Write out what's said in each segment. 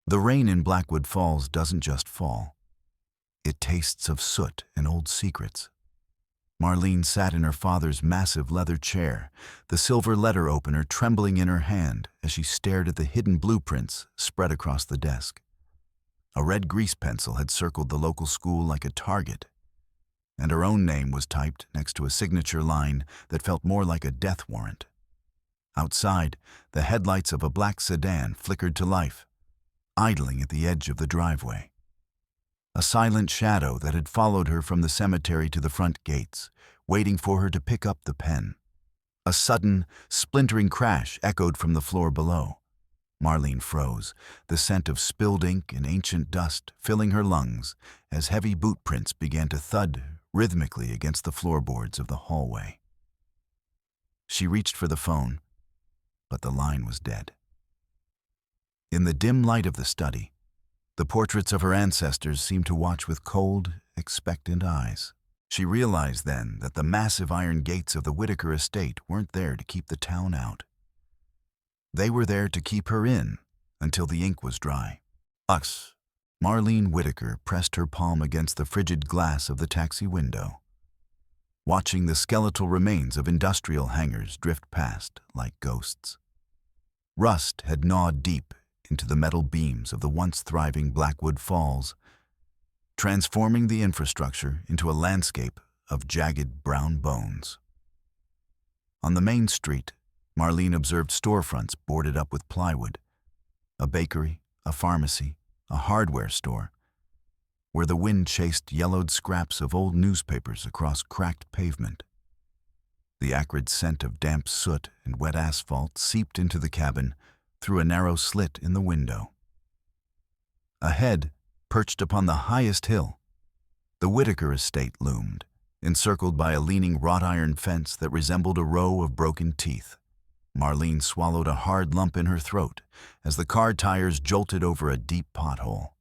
The rain in Blackwood Falls doesn't just fall. It tastes of soot and old secrets. Marlene sat in her father's massive leather chair, the silver letter opener trembling in her hand as she stared at the hidden blueprints spread across the desk. A red grease pencil had circled the local school like a target, and her own name was typed next to a signature line that felt more like a death warrant. Outside, the headlights of a black sedan flickered to life, idling at the edge of the driveway. A silent shadow that had followed her from the cemetery to the front gates, waiting for her to pick up the pen. A sudden, splintering crash echoed from the floor below. Marlene froze, the scent of spilled ink and ancient dust filling her lungs as heavy boot prints began to thud rhythmically against the floorboards of the hallway. She reached for the phone, but the line was dead. In the dim light of the study, the portraits of her ancestors seemed to watch with cold, expectant eyes. She realized then that the massive iron gates of the Whitaker estate weren't there to keep the town out. They were there to keep her in until the ink was dry. Marlene Whitaker pressed her palm against the frigid glass of the taxi window, watching the skeletal remains of industrial hangars drift past like ghosts. Rust had gnawed deep into the metal beams of the once thriving Blackwood Falls, transforming the infrastructure into a landscape of jagged brown bones. On the main street, Marlene observed storefronts boarded up with plywood, a bakery, a pharmacy, a hardware store, where the wind chased yellowed scraps of old newspapers across cracked pavement. The acrid scent of damp soot and wet asphalt seeped into the cabin through a narrow slit in the window. Ahead, perched upon the highest hill, the Whitaker estate loomed, encircled by a leaning wrought iron fence that resembled a row of broken teeth. Marlene swallowed a hard lump in her throat as the car tires jolted over a deep pothole.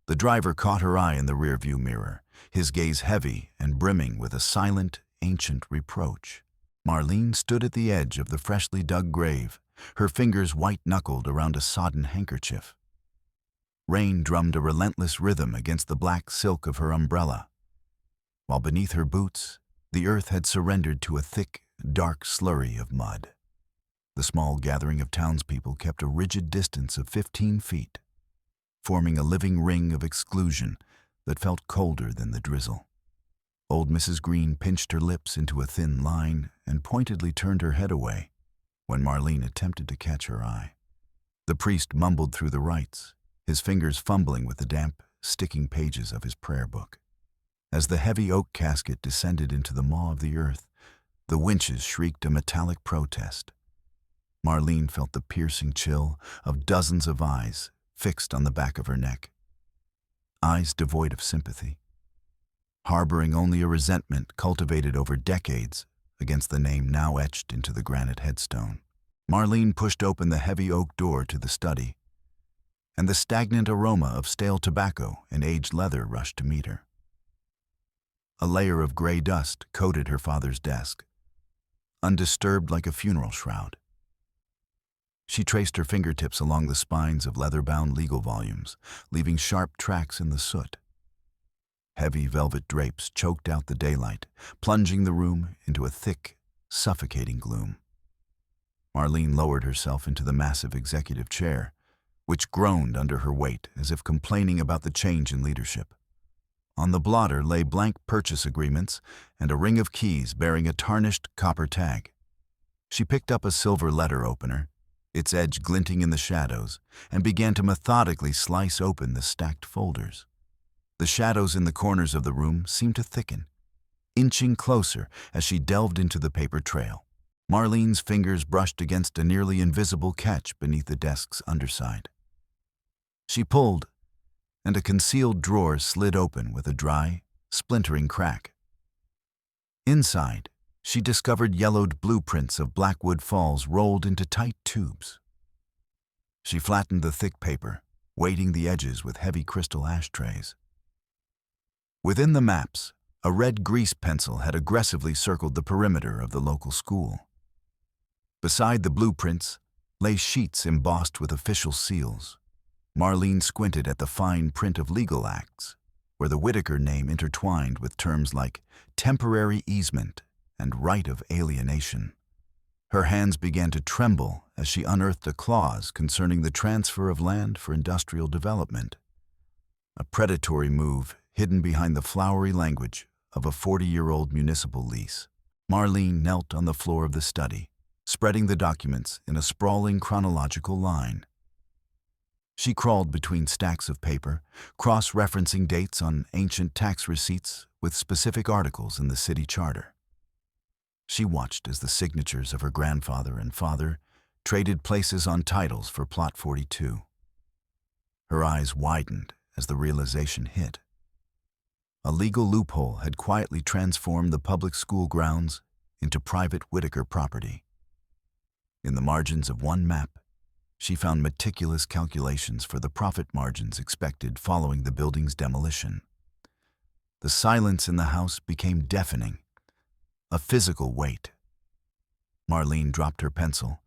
The driver caught her eye in the rearview mirror, his gaze heavy and brimming with a silent, ancient reproach. Marlene stood at the edge of the freshly dug grave, her fingers white-knuckled around a sodden handkerchief. Rain drummed a relentless rhythm against the black silk of her umbrella, while beneath her boots, the earth had surrendered to a thick, dark slurry of mud. The small gathering of townspeople kept a rigid distance of 15 feet, forming a living ring of exclusion that felt colder than the drizzle. Old Mrs. Green pinched her lips into a thin line and pointedly turned her head away when Marlene attempted to catch her eye. The priest mumbled through the rites, his fingers fumbling with the damp, sticking pages of his prayer book. As the heavy oak casket descended into the maw of the earth, the winches shrieked a metallic protest. Marlene felt the piercing chill of dozens of eyes fixed on the back of her neck. Eyes devoid of sympathy, harboring only a resentment cultivated over decades against the name now etched into the granite headstone. Marlene pushed open the heavy oak door to the study, and the stagnant aroma of stale tobacco and aged leather rushed to meet her. A layer of gray dust coated her father's desk, undisturbed like a funeral shroud. She traced her fingertips along the spines of leather-bound legal volumes, leaving sharp tracks in the soot. Heavy velvet drapes choked out the daylight, plunging the room into a thick, suffocating gloom. Marlene lowered herself into the massive executive chair, which groaned under her weight as if complaining about the change in leadership. On the blotter lay blank purchase agreements and a ring of keys bearing a tarnished copper tag. She picked up a silver letter opener, its edge glinting in the shadows, and began to methodically slice open the stacked folders. The shadows in the corners of the room seemed to thicken, inching closer as she delved into the paper trail. Marlene's fingers brushed against a nearly invisible catch beneath the desk's underside. She pulled, and a concealed drawer slid open with a dry, splintering crack. Inside, she discovered yellowed blueprints of Blackwood Falls rolled into tight tubes. She flattened the thick paper, weighting the edges with heavy crystal ashtrays. Within the maps, a red grease pencil had aggressively circled the perimeter of the local school. Beside the blueprints lay sheets embossed with official seals, Marlene squinted at the fine print of legal acts, where the Whitaker name intertwined with terms like temporary easement and right of alienation. Her hands began to tremble as she unearthed a clause concerning the transfer of land for industrial development, a predatory move hidden behind the flowery language of a 40-year-old municipal lease. Marlene knelt on the floor of the study, spreading the documents in a sprawling chronological line. She crawled between stacks of paper, cross-referencing dates on ancient tax receipts with specific articles in the city charter. She watched as the signatures of her grandfather and father traded places on titles for Plot 42. Her eyes widened as the realization hit. A legal loophole had quietly transformed the public school grounds into private Whitaker property. In the margins of one map, she found meticulous calculations for the profit margins expected following the building's demolition. The silence in the house became deafening, a physical weight. Marlene dropped her pencil,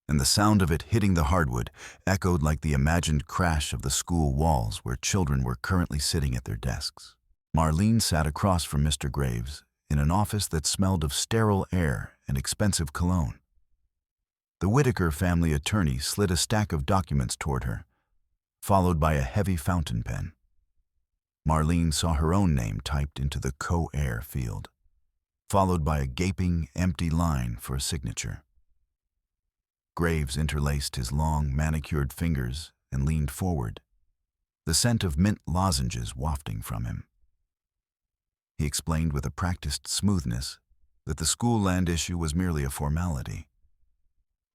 and the sound of it hitting the hardwood echoed like the imagined crash of the school walls where children were currently sitting at their desks. Marlene sat across from Mr. Graves in an office that smelled of sterile air and expensive cologne. The Whitaker family attorney slid a stack of documents toward her, followed by a heavy fountain pen. Marlene saw her own name typed into the co-heir field, followed by a gaping, empty line for a signature. Graves interlaced his long, manicured fingers and leaned forward, the scent of mint lozenges wafting from him. He explained with a practiced smoothness that the school land issue was merely a formality,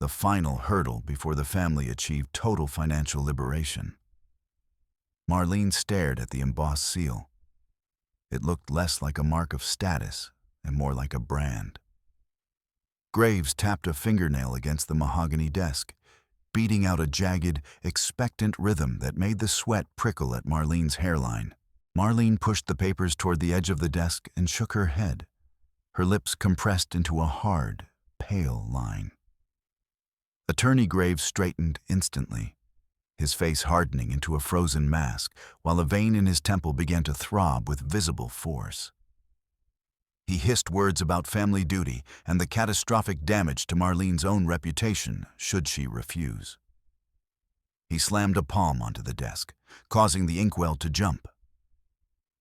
the final hurdle before the family achieved total financial liberation. Marlene stared at the embossed seal. It looked less like a mark of status and more like a brand. Graves tapped a fingernail against the mahogany desk, beating out a jagged, expectant rhythm that made the sweat prickle at Marlene's hairline. Marlene pushed the papers toward the edge of the desk and shook her head, her lips compressed into a hard, pale line. Attorney Graves straightened instantly, his face hardening into a frozen mask, while a vein in his temple began to throb with visible force. He hissed words about family duty and the catastrophic damage to Marlene's own reputation should she refuse. He slammed a palm onto the desk, causing the inkwell to jump.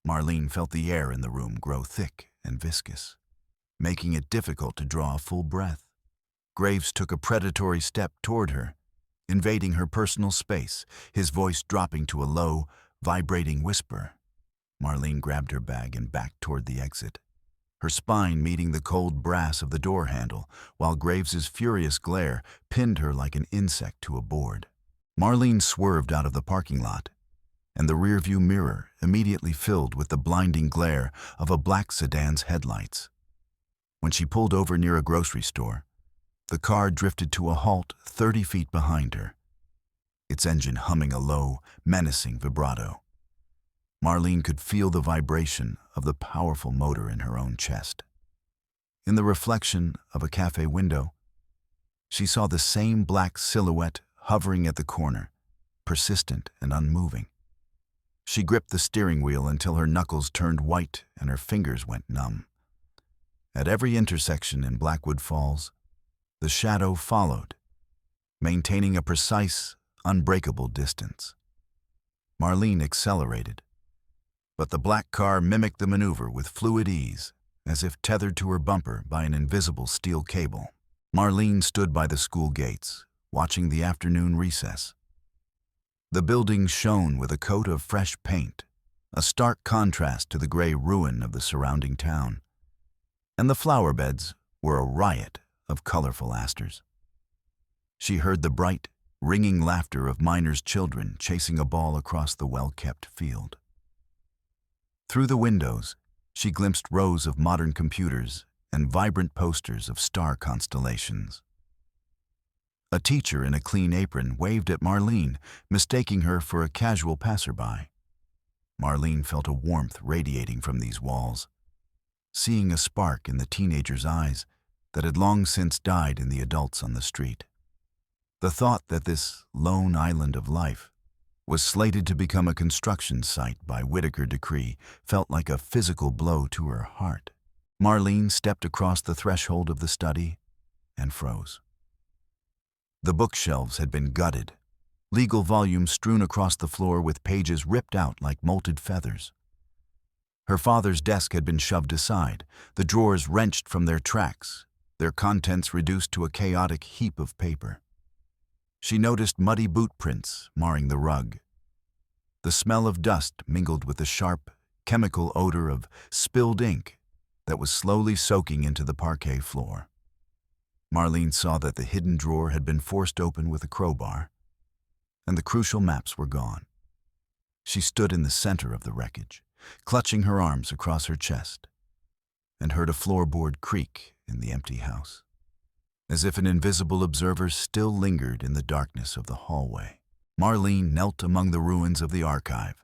Marlene felt the air in the room grow thick and viscous, making it difficult to draw a full breath. Graves took a predatory step toward her, invading her personal space, his voice dropping to a low, vibrating whisper. Marlene grabbed her bag and backed toward the exit, her spine meeting the cold brass of the door handle, while Graves's furious glare pinned her like an insect to a board. Marlene swerved out of the parking lot, and the rearview mirror immediately filled with the blinding glare of a black sedan's headlights. When she pulled over near a grocery store, the car drifted to a halt 30 feet behind her, its engine humming a low, menacing vibrato. Marlene could feel the vibration of the powerful motor in her own chest. In the reflection of a cafe window, she saw the same black silhouette hovering at the corner, persistent and unmoving. She gripped the steering wheel until her knuckles turned white and her fingers went numb. At every intersection in Blackwood Falls, the shadow followed, maintaining a precise, unbreakable distance. Marlene accelerated, but the black car mimicked the maneuver with fluid ease, as if tethered to her bumper by an invisible steel cable. Marlene stood by the school gates, watching the afternoon recess. The building shone with a coat of fresh paint, a stark contrast to the gray ruin of the surrounding town, and the flower beds were a riot of colorful asters. She heard the bright, ringing laughter of miners' children chasing a ball across the well-kept field. Through the windows, she glimpsed rows of modern computers and vibrant posters of star constellations. A teacher in a clean apron waved at Marlene, mistaking her for a casual passerby. Marlene felt a warmth radiating from these walls, seeing a spark in the teenager's eyes that had long since died in the adults on the street. The thought that this lone island of life was slated to become a construction site by Whitaker decree, felt like a physical blow to her heart. Marlene stepped across the threshold of the study and froze. The bookshelves had been gutted, legal volumes strewn across the floor with pages ripped out like molted feathers. Her father's desk had been shoved aside, the drawers wrenched from their tracks, their contents reduced to a chaotic heap of paper. She noticed muddy boot prints marring the rug. The smell of dust mingled with the sharp, chemical odor of spilled ink that was slowly soaking into the parquet floor. Marlene saw that the hidden drawer had been forced open with a crowbar, and the crucial maps were gone. She stood in the center of the wreckage, clutching her arms across her chest, and heard a floorboard creak in the empty house, as if an invisible observer still lingered in the darkness of the hallway. Marlene knelt among the ruins of the archive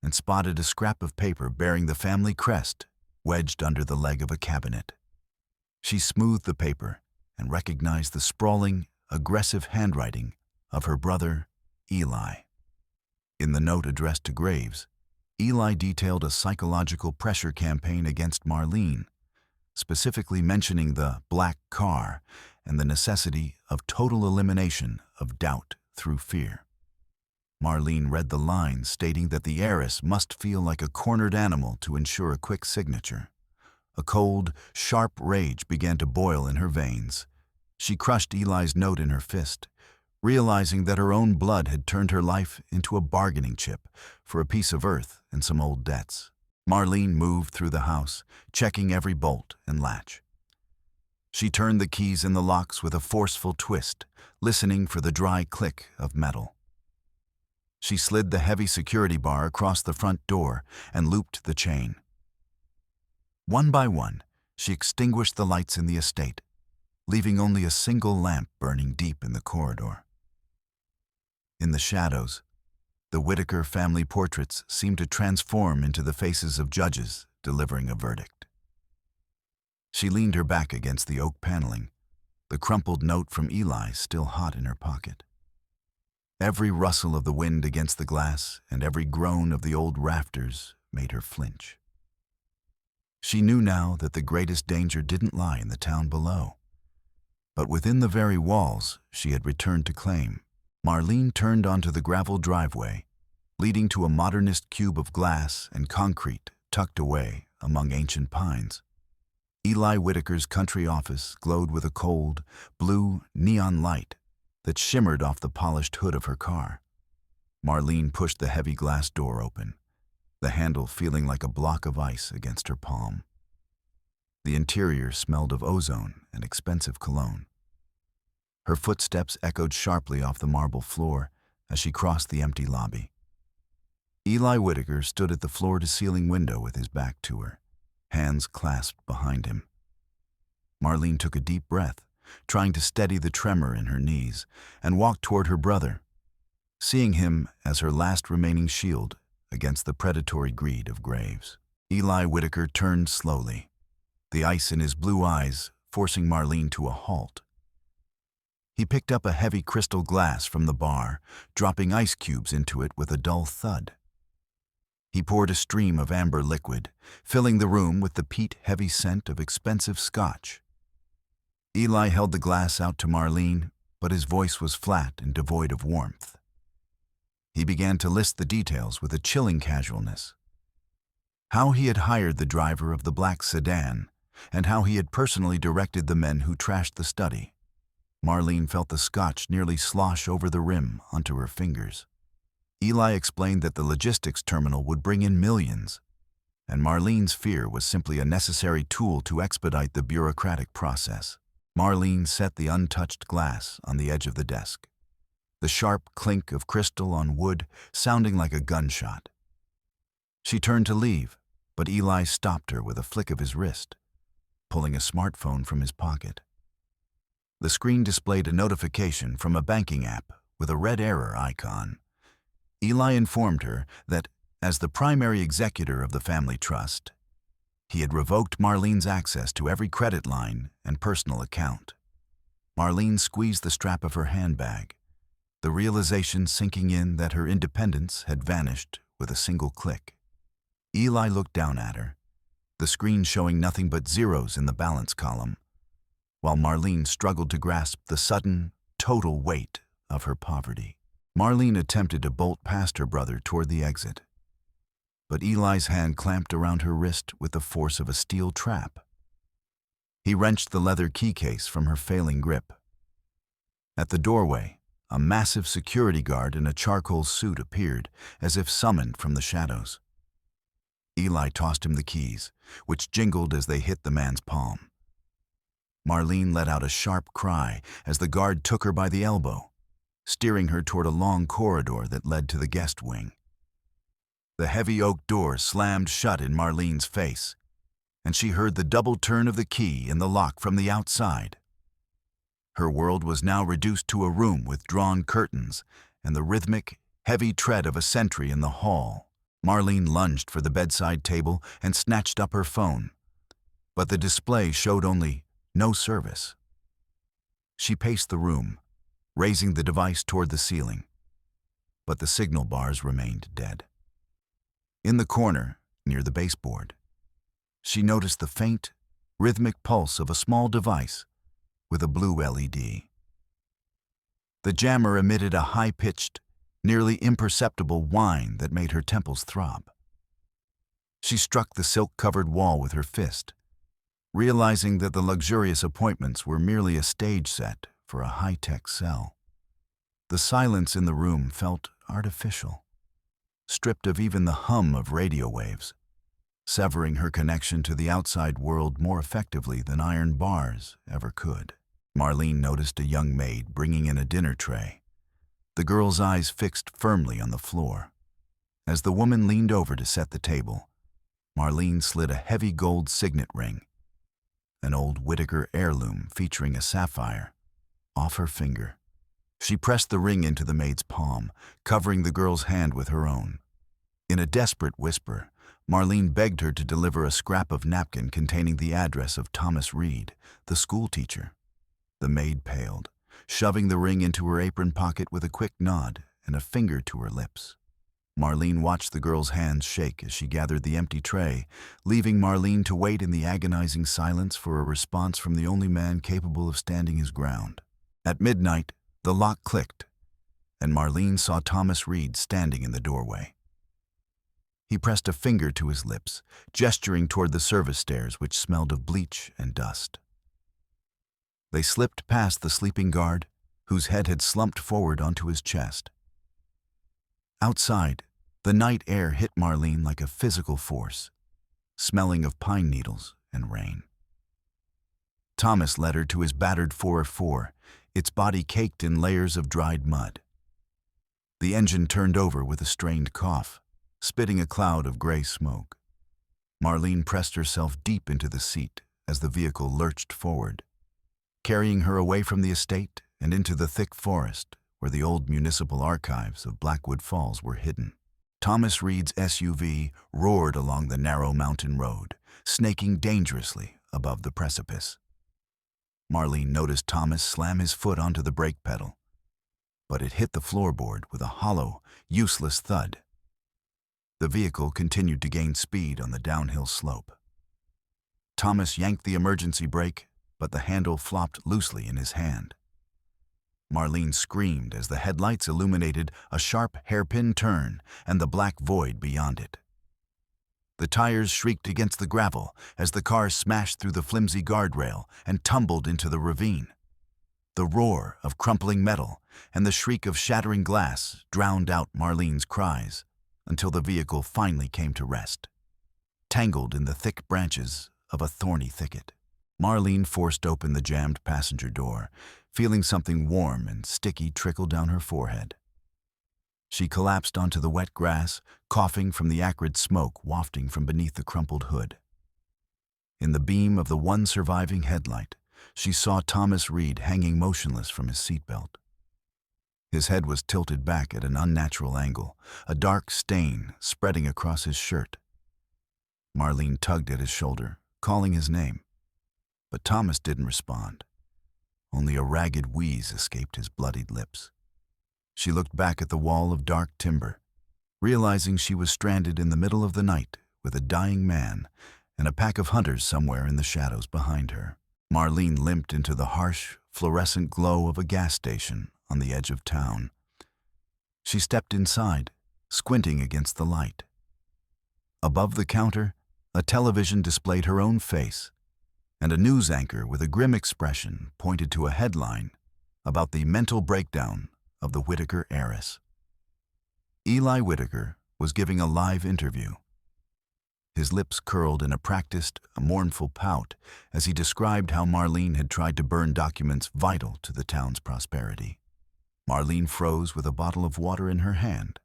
and spotted a scrap of paper bearing the family crest wedged under the leg of a cabinet. She smoothed the paper and recognized the sprawling, aggressive handwriting of her brother, Eli. In the note addressed to Graves, Eli detailed a psychological pressure campaign against Marlene, specifically mentioning the black car and the necessity of total elimination of doubt through fear. Marlene read the lines stating that the heiress must feel like a cornered animal to ensure a quick signature. A cold, sharp rage began to boil in her veins. She crushed Eli's note in her fist, realizing that her own blood had turned her life into a bargaining chip for a piece of earth and some old debts. Marlene moved through the house, checking every bolt and latch. She turned the keys in the locks with a forceful twist, listening for the dry click of metal. She slid the heavy security bar across the front door and looped the chain. One by one, she extinguished the lights in the estate, leaving only a single lamp burning deep in the corridor. In the shadows, the Whitaker family portraits seemed to transform into the faces of judges delivering a verdict. She leaned her back against the oak paneling, the crumpled note from Eli still hot in her pocket. Every rustle of the wind against the glass and every groan of the old rafters made her flinch. She knew now that the greatest danger didn't lie in the town below, but within the very walls she had returned to claim. Marlene turned onto the gravel driveway, leading to a modernist cube of glass and concrete tucked away among ancient pines. Eli Whitaker's country office glowed with a cold, blue neon light that shimmered off the polished hood of her car. Marlene pushed the heavy glass door open, the handle feeling like a block of ice against her palm. The interior smelled of ozone and expensive cologne. Her footsteps echoed sharply off the marble floor as she crossed the empty lobby. Eli Whitaker stood at the floor-to-ceiling window with his back to her, hands clasped behind him. Marlene took a deep breath, trying to steady the tremor in her knees, and walked toward her brother, seeing him as her last remaining shield against the predatory greed of Graves. Eli Whitaker turned slowly, the ice in his blue eyes forcing Marlene to a halt. He picked up a heavy crystal glass from the bar, dropping ice cubes into it with a dull thud. He poured a stream of amber liquid, filling the room with the peat-heavy scent of expensive scotch. Eli held the glass out to Marlene, but his voice was flat and devoid of warmth. He began to list the details with a chilling casualness. How he had hired the driver of the black sedan, and how he had personally directed the men who trashed the study. Marlene felt the scotch nearly slosh over the rim onto her fingers. Eli explained that the logistics terminal would bring in millions, and Marlene's fear was simply a necessary tool to expedite the bureaucratic process. Marlene set the untouched glass on the edge of the desk, the sharp clink of crystal on wood sounding like a gunshot. She turned to leave, but Eli stopped her with a flick of his wrist, pulling a smartphone from his pocket. The screen displayed a notification from a banking app with a red error icon. Eli informed her that, as the primary executor of the family trust, he had revoked Marlene's access to every credit line and personal account. Marlene squeezed the strap of her handbag, the realization sinking in that her independence had vanished with a single click. Eli looked down at her, the screen showing nothing but zeros in the balance column, while Marlene struggled to grasp the sudden, total weight of her poverty. Marlene attempted to bolt past her brother toward the exit, but Eli's hand clamped around her wrist with the force of a steel trap. He wrenched the leather key case from her failing grip. At the doorway, a massive security guard in a charcoal suit appeared, as if summoned from the shadows. Eli tossed him the keys, which jingled as they hit the man's palm. Marlene let out a sharp cry as the guard took her by the elbow, steering her toward a long corridor that led to the guest wing. The heavy oak door slammed shut in Marlene's face, and she heard the double turn of the key in the lock from the outside. Her world was now reduced to a room with drawn curtains and the rhythmic, heavy tread of a sentry in the hall. Marlene lunged for the bedside table and snatched up her phone, but the display showed only no service. She paced the room, raising the device toward the ceiling, but the signal bars remained dead. In the corner, near the baseboard, she noticed the faint, rhythmic pulse of a small device with a blue LED. The jammer emitted a high-pitched, nearly imperceptible whine that made her temples throb. She struck the silk-covered wall with her fist, realizing that the luxurious appointments were merely a stage set for a high-tech cell. The silence in the room felt artificial, stripped of even the hum of radio waves, severing her connection to the outside world more effectively than iron bars ever could. Marlene noticed a young maid bringing in a dinner tray, the girl's eyes fixed firmly on the floor. As the woman leaned over to set the table, Marlene slid a heavy gold signet ring, an old Whitaker heirloom featuring a sapphire, off her finger. She pressed the ring into the maid's palm, covering the girl's hand with her own. In a desperate whisper, Marlene begged her to deliver a scrap of napkin containing the address of Thomas Reed, the schoolteacher. The maid paled, shoving the ring into her apron pocket with a quick nod and a finger to her lips. Marlene watched the girl's hands shake as she gathered the empty tray, leaving Marlene to wait in the agonizing silence for a response from the only man capable of standing his ground. At midnight, the lock clicked, and Marlene saw Thomas Reed standing in the doorway. He pressed a finger to his lips, gesturing toward the service stairs which smelled of bleach and dust. They slipped past the sleeping guard, whose head had slumped forward onto his chest. Outside, the night air hit Marlene like a physical force, smelling of pine needles and rain. Thomas led her to his battered 404, its body caked in layers of dried mud. The engine turned over with a strained cough, spitting a cloud of gray smoke. Marlene pressed herself deep into the seat as the vehicle lurched forward, carrying her away from the estate and into the thick forest where the old municipal archives of Blackwood Falls were hidden. Thomas Reed's SUV roared along the narrow mountain road, snaking dangerously above the precipice. Marlene noticed Thomas slam his foot onto the brake pedal, but it hit the floorboard with a hollow, useless thud. The vehicle continued to gain speed on the downhill slope. Thomas yanked the emergency brake, but the handle flopped loosely in his hand. Marlene screamed as the headlights illuminated a sharp hairpin turn and the black void beyond it. The tires shrieked against the gravel as the car smashed through the flimsy guardrail and tumbled into the ravine. The roar of crumpling metal and the shriek of shattering glass drowned out Marlene's cries until the vehicle finally came to rest, tangled in the thick branches of a thorny thicket. Marlene forced open the jammed passenger door, feeling something warm and sticky trickle down her forehead. She collapsed onto the wet grass, coughing from the acrid smoke wafting from beneath the crumpled hood. In the beam of the one surviving headlight, she saw Thomas Reed hanging motionless from his seatbelt. His head was tilted back at an unnatural angle, a dark stain spreading across his shirt. Marlene tugged at his shoulder, calling his name, but Thomas didn't respond. Only a ragged wheeze escaped his bloodied lips. She looked back at the wall of dark timber, realizing she was stranded in the middle of the night with a dying man and a pack of hunters somewhere in the shadows behind her. Marlene limped into the harsh, fluorescent glow of a gas station on the edge of town. She stepped inside, squinting against the light. Above the counter, a television displayed her own face, and a news anchor with a grim expression pointed to a headline about the mental breakdown of the Whitaker heiress. Eli Whitaker was giving a live interview. His lips curled in a practiced, mournful pout as he described how Marlene had tried to burn documents vital to the town's prosperity. Marlene froze with a bottle of water in her hand,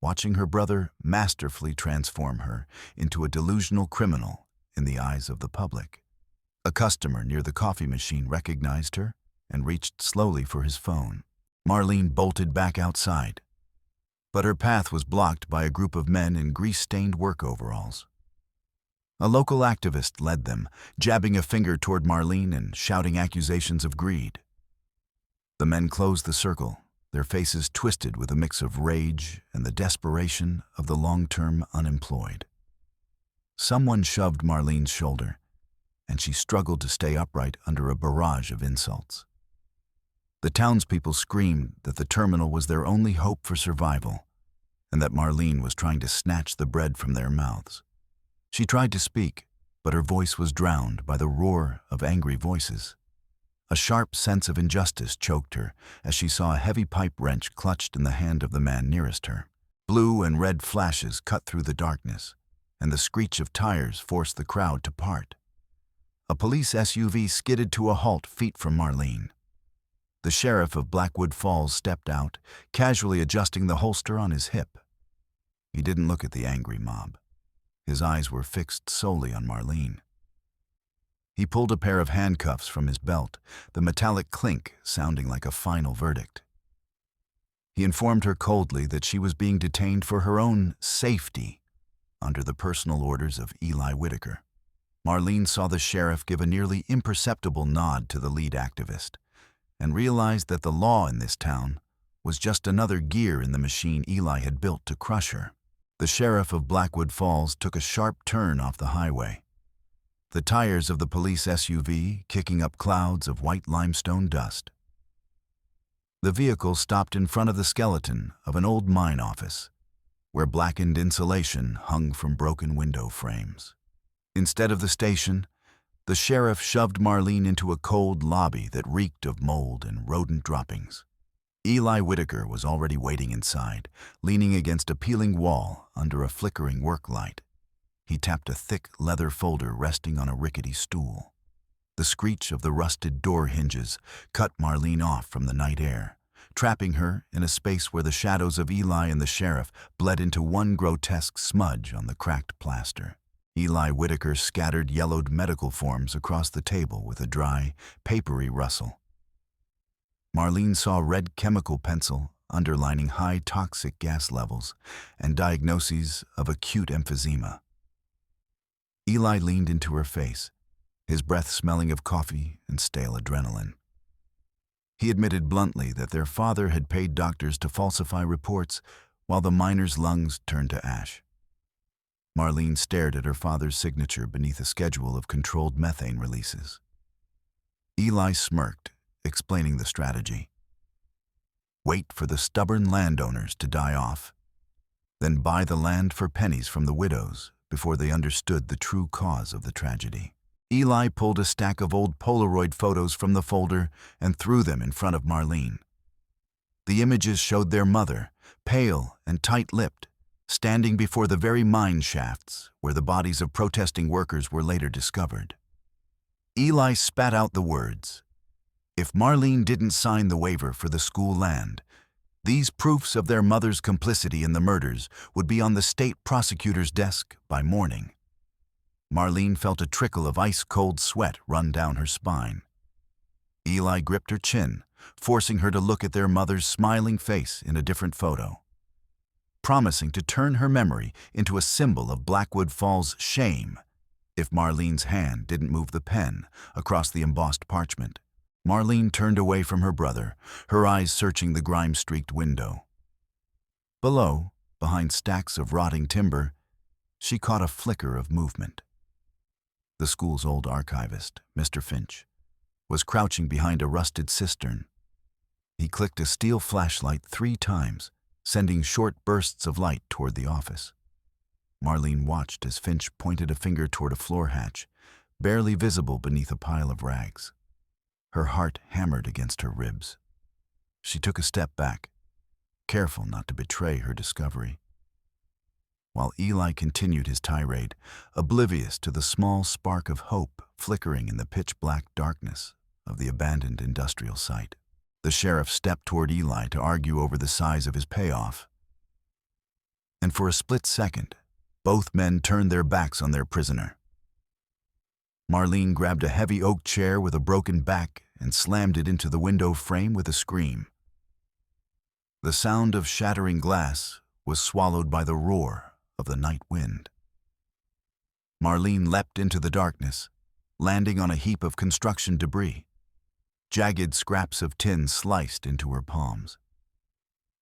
watching her brother masterfully transform her into a delusional criminal in the eyes of the public. A customer near the coffee machine recognized her and reached slowly for his phone. Marlene bolted back outside, but her path was blocked by a group of men in grease-stained work overalls. A local activist led them, jabbing a finger toward Marlene and shouting accusations of greed. The men closed the circle, their faces twisted with a mix of rage and the desperation of the long-term unemployed. Someone shoved Marlene's shoulder, and she struggled to stay upright under a barrage of insults. The townspeople screamed that the terminal was their only hope for survival, and that Marlene was trying to snatch the bread from their mouths. She tried to speak, but her voice was drowned by the roar of angry voices. A sharp sense of injustice choked her as she saw a heavy pipe wrench clutched in the hand of the man nearest her. Blue and red flashes cut through the darkness, and the screech of tires forced the crowd to part. A police SUV skidded to a halt feet from Marlene. The sheriff of Blackwood Falls stepped out, casually adjusting the holster on his hip. He didn't look at the angry mob. His eyes were fixed solely on Marlene. He pulled a pair of handcuffs from his belt, the metallic clink sounding like a final verdict. He informed her coldly that she was being detained for her own safety under the personal orders of Eli Whitaker. Marlene saw the sheriff give a nearly imperceptible nod to the lead activist and realized that the law in this town was just another gear in the machine Eli had built to crush her. The sheriff of Blackwood Falls took a sharp turn off the highway, the tires of the police SUV kicking up clouds of white limestone dust. The vehicle stopped in front of the skeleton of an old mine office, where blackened insulation hung from broken window frames. Instead of the station, the sheriff shoved Marlene into a cold lobby that reeked of mold and rodent droppings. Eli Whitaker was already waiting inside, leaning against a peeling wall under a flickering work light. He tapped a thick leather folder resting on a rickety stool. The screech of the rusted door hinges cut Marlene off from the night air, trapping her in a space where the shadows of Eli and the sheriff bled into one grotesque smudge on the cracked plaster. Eli Whitaker scattered yellowed medical forms across the table with a dry, papery rustle. Marlene saw red chemical pencil underlining high toxic gas levels and diagnoses of acute emphysema. Eli leaned into her face, his breath smelling of coffee and stale adrenaline. He admitted bluntly that their father had paid doctors to falsify reports while the miner's lungs turned to ash. Marlene stared at her father's signature beneath a schedule of controlled methane releases. Eli smirked, explaining the strategy. Wait for the stubborn landowners to die off, then buy the land for pennies from the widows before they understood the true cause of the tragedy. Eli pulled a stack of old Polaroid photos from the folder and threw them in front of Marlene. The images showed their mother, pale and tight-lipped, standing before the very mine shafts where the bodies of protesting workers were later discovered. Eli spat out the words, "If Marlene didn't sign the waiver for the school land, these proofs of their mother's complicity in the murders would be on the state prosecutor's desk by morning." Marlene felt a trickle of ice-cold sweat run down her spine. Eli gripped her chin, forcing her to look at their mother's smiling face in a different photo, promising to turn her memory into a symbol of Blackwood Falls' shame if Marlene's hand didn't move the pen across the embossed parchment. Marlene turned away from her brother, her eyes searching the grime-streaked window. Below, behind stacks of rotting timber, she caught a flicker of movement. The school's old archivist, Mr. Finch, was crouching behind a rusted cistern. He clicked a steel flashlight 3 times, sending short bursts of light toward the office. Marlene watched as Finch pointed a finger toward a floor hatch, barely visible beneath a pile of rags. Her heart hammered against her ribs. She took a step back, careful not to betray her discovery. While Eli continued his tirade, oblivious to the small spark of hope flickering in the pitch-black darkness of the abandoned industrial site. The sheriff stepped toward Eli to argue over the size of his payoff. And for a split second, both men turned their backs on their prisoner. Marlene grabbed a heavy oak chair with a broken back and slammed it into the window frame with a scream. The sound of shattering glass was swallowed by the roar of the night wind. Marlene leapt into the darkness, landing on a heap of construction debris. Jagged scraps of tin sliced into her palms.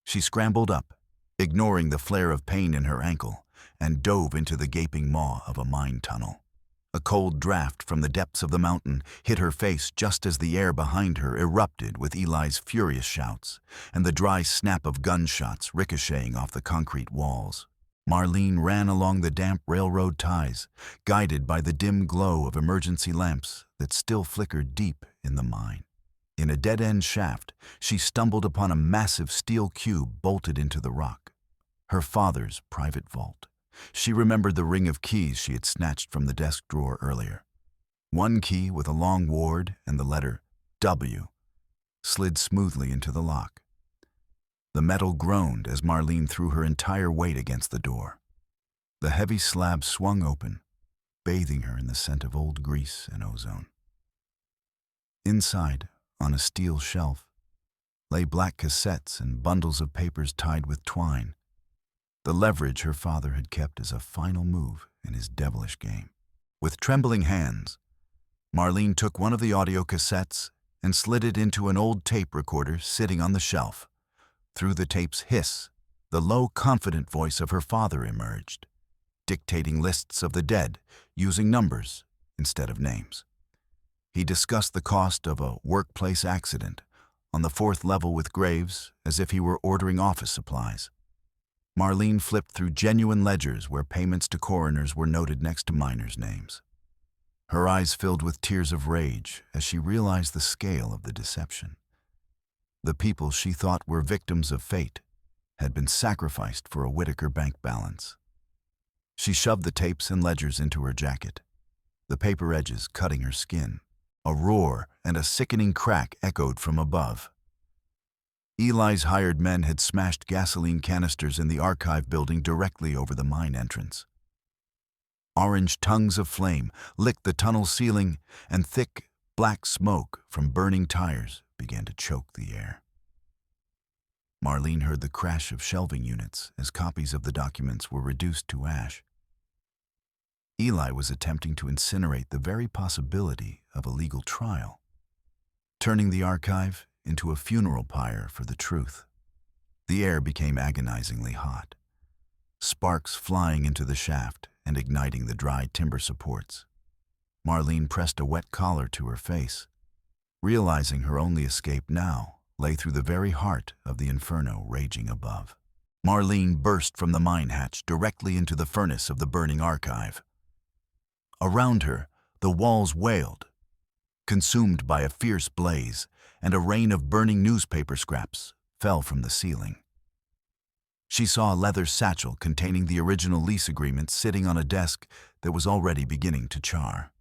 She scrambled up, ignoring the flare of pain in her ankle, and dove into the gaping maw of a mine tunnel. A cold draft from the depths of the mountain hit her face just as the air behind her erupted with Eli's furious shouts and the dry snap of gunshots ricocheting off the concrete walls. Marlene ran along the damp railroad ties, guided by the dim glow of emergency lamps that still flickered deep in the mine. In a dead-end shaft, she stumbled upon a massive steel cube bolted into the rock. Her father's private vault. She remembered the ring of keys she had snatched from the desk drawer earlier. One key with a long ward and the letter W slid smoothly into the lock. The metal groaned as Marlene threw her entire weight against the door. The heavy slab swung open, bathing her in the scent of old grease and ozone. Inside, on a steel shelf, lay black cassettes and bundles of papers tied with twine, the leverage her father had kept as a final move in his devilish game. With trembling hands, Marlene took one of the audio cassettes and slid it into an old tape recorder sitting on the shelf. Through the tape's hiss, the low, confident voice of her father emerged, dictating lists of the dead using numbers instead of names. He discussed the cost of a workplace accident on the 4th level with Graves as if he were ordering office supplies. Marlene flipped through genuine ledgers where payments to coroners were noted next to miners' names. Her eyes filled with tears of rage as she realized the scale of the deception. The people she thought were victims of fate had been sacrificed for a Whitaker bank balance. She shoved the tapes and ledgers into her jacket, the paper edges cutting her skin. A roar and a sickening crack echoed from above. Eli's hired men had smashed gasoline canisters in the archive building directly over the mine entrance. Orange tongues of flame licked the tunnel ceiling, and thick, black smoke from burning tires began to choke the air. Marlene heard the crash of shelving units as copies of the documents were reduced to ash. Eli was attempting to incinerate the very possibility of a legal trial, turning the archive into a funeral pyre for the truth. The air became agonizingly hot, sparks flying into the shaft and igniting the dry timber supports. Marlene pressed a wet collar to her face, realizing her only escape now lay through the very heart of the inferno raging above. Marlene burst from the mine hatch directly into the furnace of the burning archive. Around her, the walls wailed, consumed by a fierce blaze, and a rain of burning newspaper scraps fell from the ceiling. She saw a leather satchel containing the original lease agreement sitting on a desk that was already beginning to char.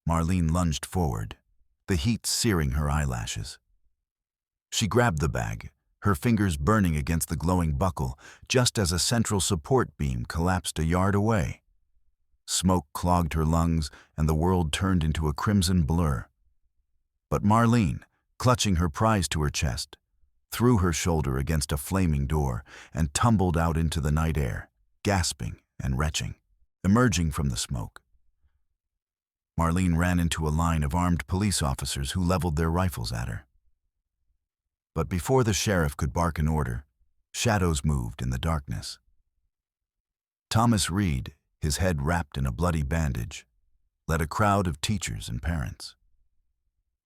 Marlene lunged forward, the heat searing her eyelashes. She grabbed the bag, her fingers burning against the glowing buckle, just as a central support beam collapsed a yard away. Smoke clogged her lungs, and the world turned into a crimson blur. But Marlene, clutching her prize to her chest, threw her shoulder against a flaming door and tumbled out into the night air, gasping and retching, emerging from the smoke. Marlene ran into a line of armed police officers who leveled their rifles at her. But before the sheriff could bark an order, shadows moved in the darkness. Thomas Reed, his head wrapped in a bloody bandage, led a crowd of teachers and parents.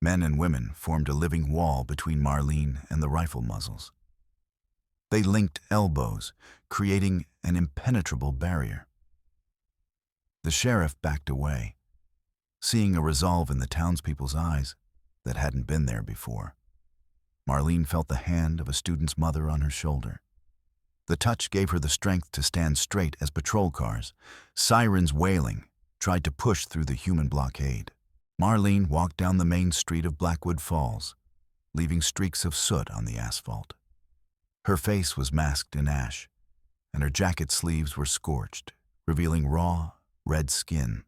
Men and women formed a living wall between Marlene and the rifle muzzles. They linked elbows, creating an impenetrable barrier. The sheriff backed away, seeing a resolve in the townspeople's eyes that hadn't been there before. Marlene felt the hand of a student's mother on her shoulder. The touch gave her the strength to stand straight as patrol cars, sirens wailing, tried to push through the human blockade. Marlene walked down the main street of Blackwood Falls, leaving streaks of soot on the asphalt. Her face was masked in ash, and her jacket sleeves were scorched, revealing raw, red skin.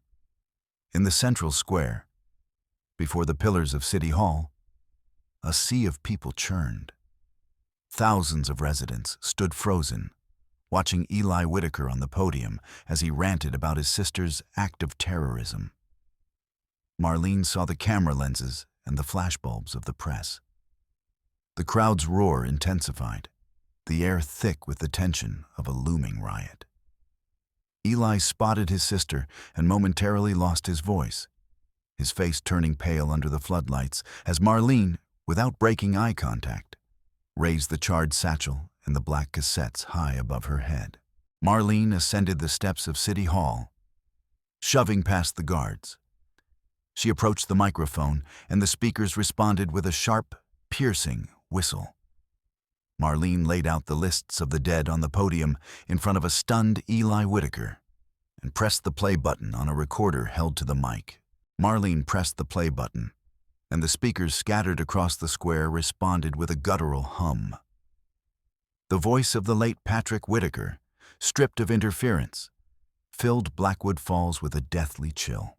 In the central square, before the pillars of City Hall, a sea of people churned. Thousands of residents stood frozen, watching Eli Whitaker on the podium as he ranted about his sister's act of terrorism. Marlene saw the camera lenses and the flashbulbs of the press. The crowd's roar intensified, the air thick with the tension of a looming riot. Eli spotted his sister and momentarily lost his voice, his face turning pale under the floodlights as Marlene, without breaking eye contact, raised the charred satchel and the black cassettes high above her head. Marlene ascended the steps of City Hall, shoving past the guards. She approached the microphone, and the speakers responded with a sharp, piercing whistle. Marlene laid out the lists of the dead on the podium in front of a stunned Eli Whitaker and pressed the play button on a recorder held to the mic. Marlene pressed the play button, and the speakers scattered across the square responded with a guttural hum. The voice of the late Patrick Whitaker, stripped of interference, filled Blackwood Falls with a deathly chill.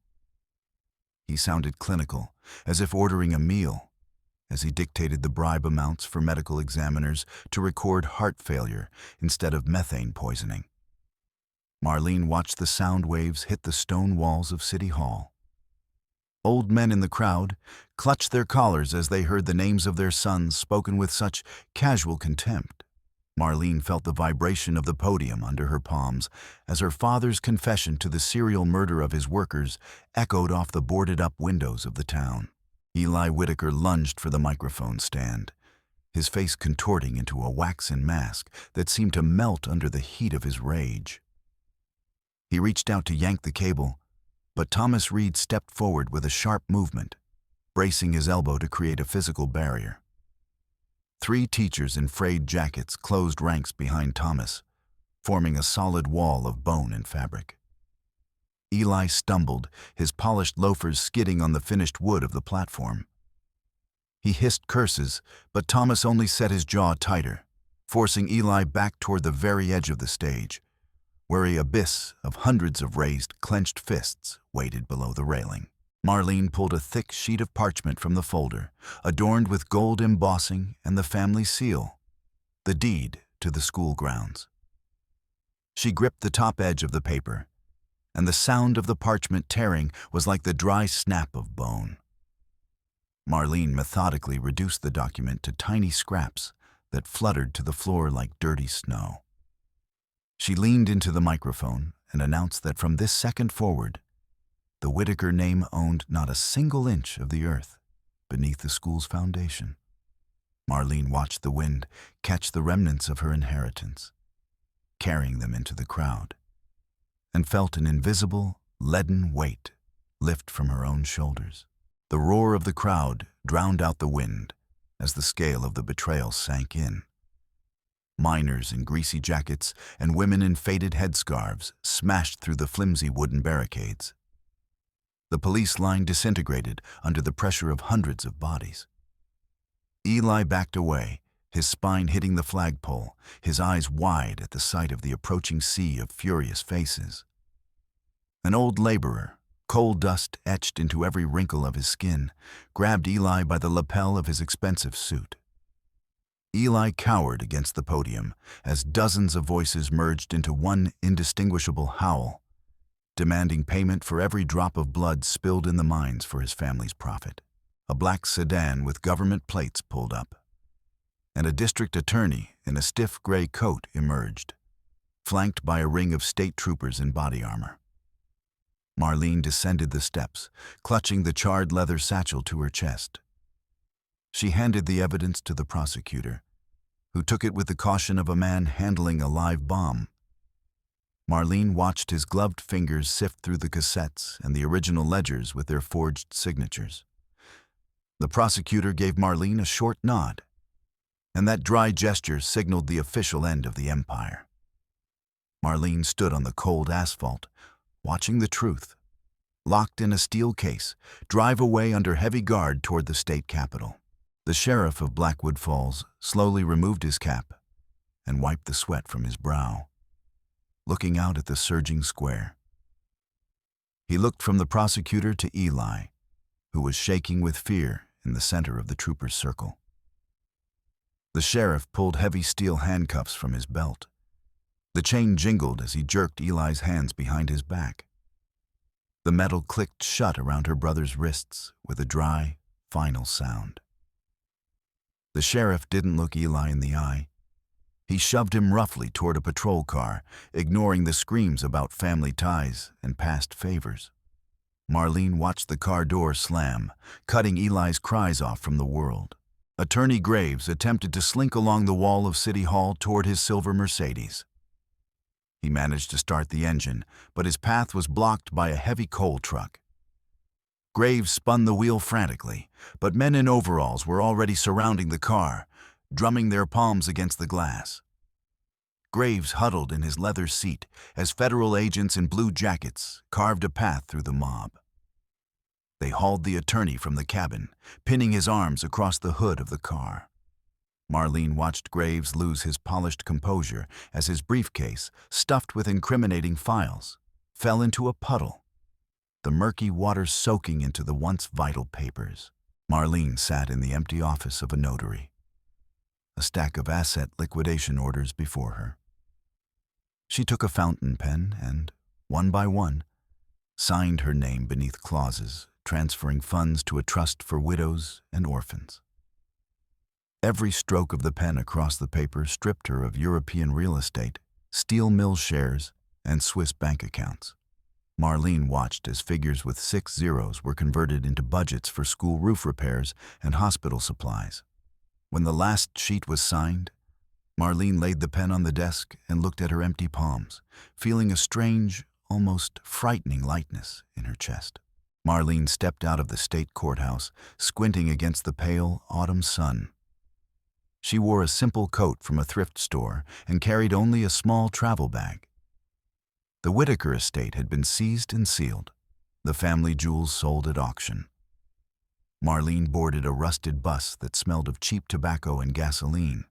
He sounded clinical, as if ordering a meal, as he dictated the bribe amounts for medical examiners to record heart failure instead of methane poisoning. Marlene watched the sound waves hit the stone walls of City Hall. Old men in the crowd clutched their collars as they heard the names of their sons spoken with such casual contempt. Marlene felt the vibration of the podium under her palms as her father's confession to the serial murder of his workers echoed off the boarded-up windows of the town. Eli Whitaker lunged for the microphone stand, his face contorting into a waxen mask that seemed to melt under the heat of his rage. He reached out to yank the cable, but Thomas Reed stepped forward with a sharp movement, bracing his elbow to create a physical barrier. 3 teachers in frayed jackets closed ranks behind Thomas, forming a solid wall of bone and fabric. Eli stumbled, his polished loafers skidding on the finished wood of the platform. He hissed curses, but Thomas only set his jaw tighter, forcing Eli back toward the very edge of the stage, where an abyss of hundreds of raised, clenched fists waited below the railing. Marlene pulled a thick sheet of parchment from the folder, adorned with gold embossing and the family seal, the deed to the school grounds. She gripped the top edge of the paper, and the sound of the parchment tearing was like the dry snap of bone. Marlene methodically reduced the document to tiny scraps that fluttered to the floor like dirty snow. She leaned into the microphone and announced that from this second forward, the Whitaker name owned not a single inch of the earth beneath the school's foundation. Marlene watched the wind catch the remnants of her inheritance, carrying them into the crowd, and felt an invisible, leaden weight lift from her own shoulders. The roar of the crowd drowned out the wind as the scale of the betrayal sank in. Miners in greasy jackets and women in faded headscarves smashed through the flimsy wooden barricades. The police line disintegrated under the pressure of hundreds of bodies. Eli backed away, his spine hitting the flagpole, his eyes wide at the sight of the approaching sea of furious faces. An old laborer, coal dust etched into every wrinkle of his skin, grabbed Eli by the lapel of his expensive suit. Eli cowered against the podium as dozens of voices merged into one indistinguishable howl, demanding payment for every drop of blood spilled in the mines for his family's profit. A black sedan with government plates pulled up, and a district attorney in a stiff gray coat emerged, flanked by a ring of state troopers in body armor. Marlene descended the steps, clutching the charred leather satchel to her chest. She handed the evidence to the prosecutor, who took it with the caution of a man handling a live bomb. Marlene watched his gloved fingers sift through the cassettes and the original ledgers with their forged signatures. The prosecutor gave Marlene a short nod, and that dry gesture signaled the official end of the empire. Marlene stood on the cold asphalt, watching the truth, locked in a steel case, drive away under heavy guard toward the state capitol. The sheriff of Blackwood Falls slowly removed his cap and wiped the sweat from his brow, looking out at the surging square. He looked from the prosecutor to Eli, who was shaking with fear in the center of the troopers' circle. The sheriff pulled heavy steel handcuffs from his belt. The chain jingled as he jerked Eli's hands behind his back. The metal clicked shut around her brother's wrists with a dry, final sound. The sheriff didn't look Eli in the eye. He shoved him roughly toward a patrol car, ignoring the screams about family ties and past favors. Marlene watched the car door slam, cutting Eli's cries off from the world. Attorney Graves attempted to slink along the wall of City Hall toward his silver Mercedes. He managed to start the engine, but his path was blocked by a heavy coal truck. Graves spun the wheel frantically, but men in overalls were already surrounding the car, drumming their palms against the glass. Graves huddled in his leather seat as federal agents in blue jackets carved a path through the mob. They hauled the attorney from the cabin, pinning his arms across the hood of the car. Marlene watched Graves lose his polished composure as his briefcase, stuffed with incriminating files, fell into a puddle, the murky water soaking into the once vital papers. Marlene sat in the empty office of a notary, a stack of asset liquidation orders before her. She took a fountain pen and, one by one, signed her name beneath clauses, transferring funds to a trust for widows and orphans. Every stroke of the pen across the paper stripped her of European real estate, steel mill shares, and Swiss bank accounts. Marlene watched as figures with 6 zeros were converted into budgets for school roof repairs and hospital supplies. When the last sheet was signed, Marlene laid the pen on the desk and looked at her empty palms, feeling a strange, almost frightening lightness in her chest. Marlene stepped out of the state courthouse, squinting against the pale autumn sun. She wore a simple coat from a thrift store and carried only a small travel bag. The Whitaker estate had been seized and sealed, the family jewels sold at auction. Marlene boarded a rusted bus that smelled of cheap tobacco and gasoline.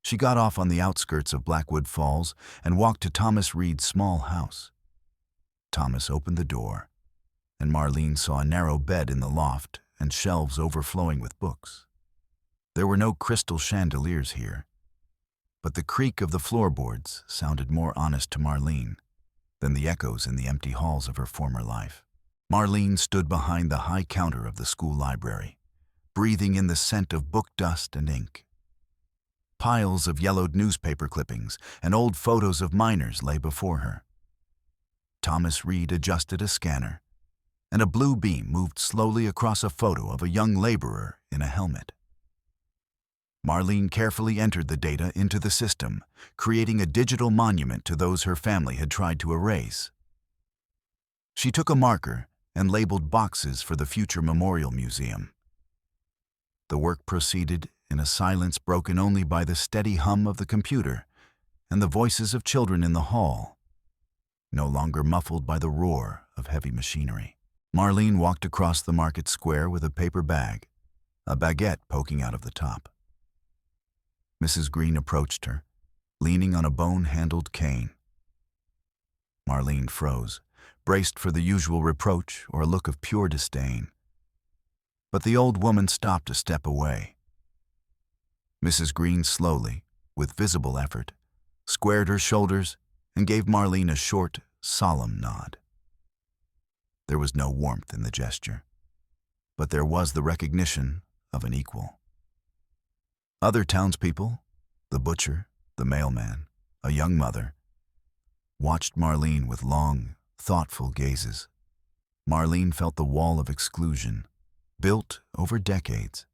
She got off on the outskirts of Blackwood Falls and walked to Thomas Reed's small house. Thomas opened the door, and Marlene saw a narrow bed in the loft and shelves overflowing with books. There were no crystal chandeliers here, but the creak of the floorboards sounded more honest to Marlene than the echoes in the empty halls of her former life. Marlene stood behind the high counter of the school library, breathing in the scent of book dust and ink. Piles of yellowed newspaper clippings and old photos of miners lay before her. Thomas Reed adjusted a scanner, and a blue beam moved slowly across a photo of a young laborer in a helmet. Marlene carefully entered the data into the system, creating a digital monument to those her family had tried to erase. She took a marker and labeled boxes for the future memorial museum. The work proceeded in a silence broken only by the steady hum of the computer and the voices of children in the hall, no longer muffled by the roar of heavy machinery. Marlene walked across the market square with a paper bag, a baguette poking out of the top. Mrs. Green approached her, leaning on a bone-handled cane. Marlene froze, braced for the usual reproach or a look of pure disdain. But the old woman stopped a step away. Mrs. Green slowly, with visible effort, squared her shoulders and gave Marlene a short, solemn nod. There was no warmth in the gesture, but there was the recognition of an equal. Other townspeople, the butcher, the mailman, a young mother, watched Marlene with long, thoughtful gazes. Marlene felt the wall of exclusion, built over decades,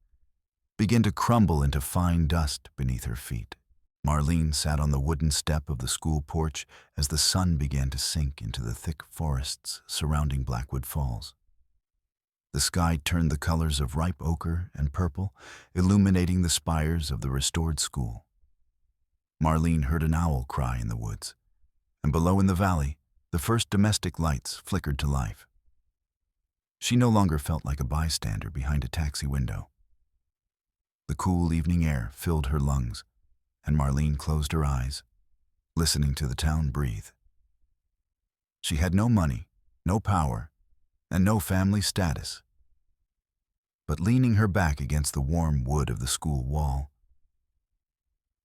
begin to crumble into fine dust beneath her feet. Marlene sat on the wooden step of the school porch as the sun began to sink into the thick forests surrounding Blackwood Falls. The sky turned the colors of ripe ochre and purple, illuminating the spires of the restored school. Marlene heard an owl cry in the woods, and below in the valley, the first domestic lights flickered to life. She no longer felt like a bystander behind a taxi window. The cool evening air filled her lungs, and Marlene closed her eyes, listening to the town breathe. She had no money, no power, and no family status. But leaning her back against the warm wood of the school wall,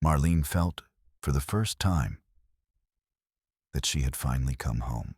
Marlene felt, for the first time, that she had finally come home.